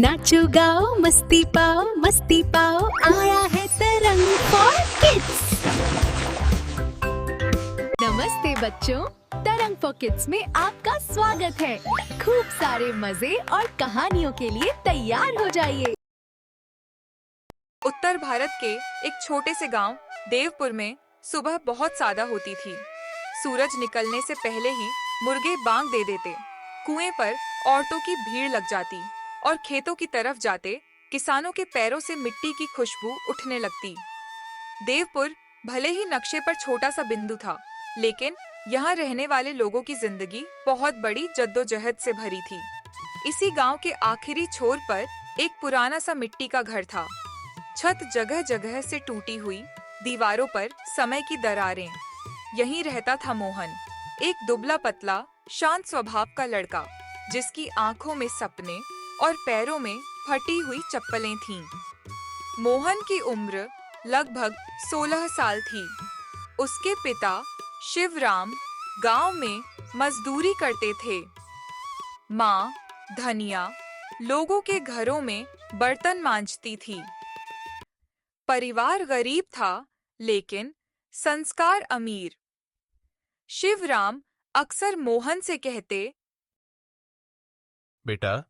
नाचो गाओ मस्ती पाओ आया है तरंग फॉर किड्स। नमस्ते बच्चों, तरंग फॉर किड्स में आपका स्वागत है। खूब सारे मजे और कहानियों के लिए तैयार हो जाइए। उत्तर भारत के एक छोटे से गांव देवपुर में सुबह बहुत सादा होती थी। सूरज निकलने से पहले ही मुर्गे बांग दे देते, कुएं पर औरतों की भीड़ लग जाती और खेतों की तरफ जाते किसानों के पैरों से मिट्टी की खुशबू उठने लगती। देवपुर भले ही नक्शे पर छोटा सा बिंदु था, लेकिन यहाँ रहने वाले लोगों की जिंदगी बहुत बड़ी जद्दोजहद से भरी थी। इसी गांव के आखिरी छोर पर एक पुराना सा मिट्टी का घर था। छत जगह जगह से टूटी हुई, दीवारों पर समय की दरारें। यहीं रहता था मोहन, एक दुबला पतला शांत स्वभाव का लड़का, जिसकी आंखों में सपने और पैरों में फटी हुई चप्पलें थीं। मोहन की उम्र लगभग 16 साल थी। उसके पिता शिवराम गांव में मजदूरी करते थे। माँ धनिया लोगों के घरों में बर्तन मांजती थी। परिवार गरीब था, लेकिन संस्कार अमीर। शिवराम अक्सर मोहन से कहते, बेटा,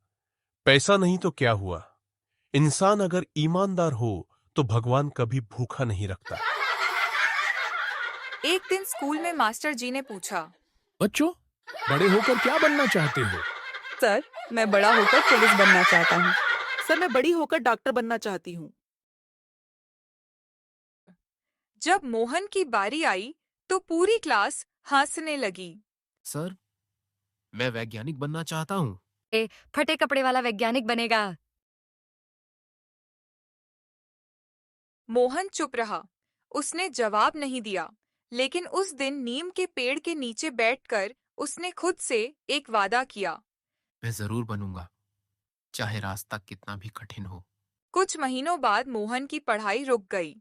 पैसा नहीं तो क्या हुआ, इंसान अगर ईमानदार हो तो भगवान कभी भूखा नहीं रखता। एक दिन स्कूल में मास्टर जी ने पूछा, बच्चों, बड़े होकर क्या बनना चाहते हो? सर, मैं बड़ा होकर पुलिस बनना चाहता हूँ। सर, मैं बड़ी होकर डॉक्टर बनना चाहती हूँ। जब मोहन की बारी आई तो पूरी क्लास हंसने लगी। सर, मैं वैज्ञानिक बनना चाहता हूँ। फटे कपड़े वाला वैज्ञानिक बनेगा। मोहन चुप रहा। उसने जवाब नहीं दिया, लेकिन उस दिन नीम के पेड़ के नीचे बैठकर उसने खुद से एक वादा किया। मैं जरूर बनूंगा, चाहे रास्ता कितना भी कठिन हो। कुछ महीनों बाद मोहन की पढ़ाई रुक गई।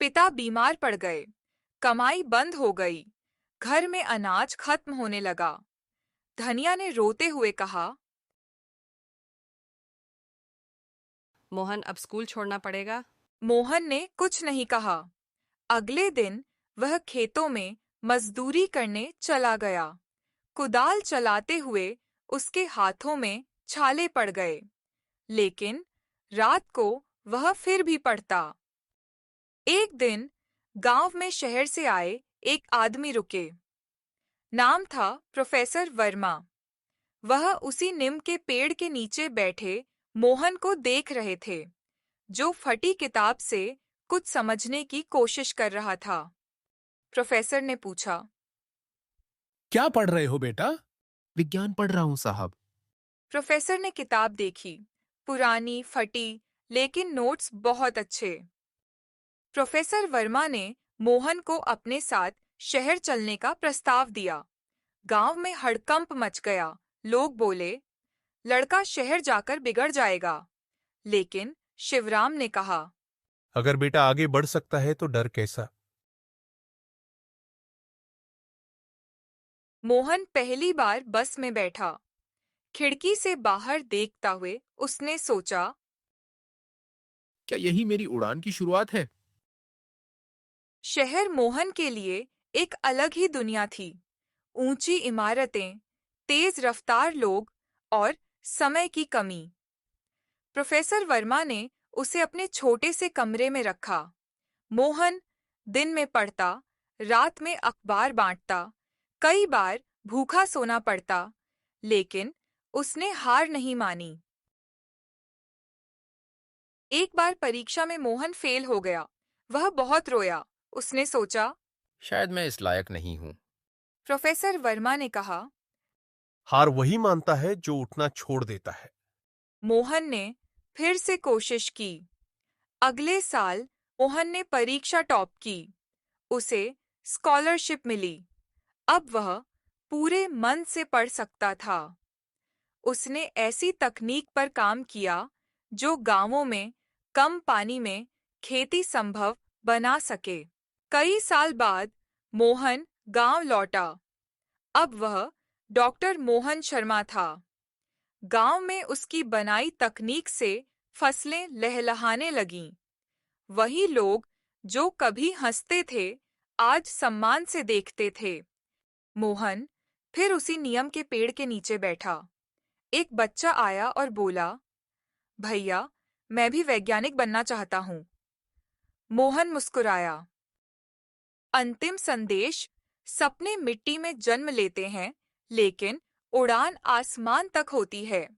पिता बीमार पड़ गए, कमाई बंद हो गई, घर में अनाज खत्म होने लगा। धनिया ने रोते हुए कहा, मोहन, अब स्कूल छोड़ना पड़ेगा। मोहन ने कुछ नहीं कहा। अगले दिन वह खेतों में मजदूरी करने चला गया। कुदाल चलाते हुए उसके हाथों में छाले पड़ गए, लेकिन रात को वह फिर भी पढ़ता। एक दिन गांव में शहर से आए एक आदमी रुके। नाम था प्रोफेसर वर्मा। वह उसी नीम के पेड़ के नीचे बैठे मोहन को देख रहे थे, जो फटी किताब से कुछ समझने की कोशिश कर रहा था। प्रोफेसर ने पूछा, क्या पढ़ रहे हो बेटा? विज्ञान पढ़ रहा हूँ साहब। प्रोफेसर ने किताब देखी, पुरानी, फटी, लेकिन नोट्स बहुत अच्छे। प्रोफेसर वर्मा ने मोहन को अपने साथ शहर चलने का प्रस्ताव दिया। गांव में हड़कंप मच गया। लोग बोले, लड़का शहर जाकर बिगड़ जाएगा। लेकिन शिवराम ने कहा, अगर बेटा आगे बढ़ सकता है तो डर कैसा। मोहन पहली बार बस में बैठा। खिड़की से बाहर देखता हुए उसने सोचा, क्या यही मेरी उड़ान की शुरुआत है? शहर मोहन के लिए एक अलग ही दुनिया थी। ऊंची इमारतें, तेज रफ्तार लोग और समय की कमी। प्रोफेसर वर्मा ने उसे अपने छोटे से कमरे में रखा। मोहन दिन में पढ़ता, रात में अखबार बांटता, कई बार भूखा सोना पड़ता, लेकिन उसने हार नहीं मानी। एक बार परीक्षा में मोहन फेल हो गया। वह बहुत रोया। उसने सोचा, शायद मैं इस लायक नहीं हूँ। प्रोफेसर वर्मा ने कहा। हार वही मानता है जो उठना छोड़ देता है। मोहन ने फिर से कोशिश की। अगले साल मोहन ने परीक्षा टॉप की। उसे स्कॉलरशिप मिली। अब वह पूरे मन से पढ़ सकता था। उसने ऐसी तकनीक पर काम किया जो गांवों में कम पानी में खेती संभव बना सके। कई साल बाद मोहन गांव लौटा। अब वह डॉक्टर मोहन शर्मा था। गांव में उसकी बनाई तकनीक से फसलें लहलहाने लगीं। वही लोग जो कभी हंसते थे, आज सम्मान से देखते थे। मोहन फिर उसी नियम के पेड़ के नीचे बैठा। एक बच्चा आया और बोला, भैया, मैं भी वैज्ञानिक बनना चाहता हूँ। मोहन मुस्कुराया। अंतिम संदेश, सपने मिट्टी में जन्म लेते हैं, लेकिन उड़ान आसमान तक होती है।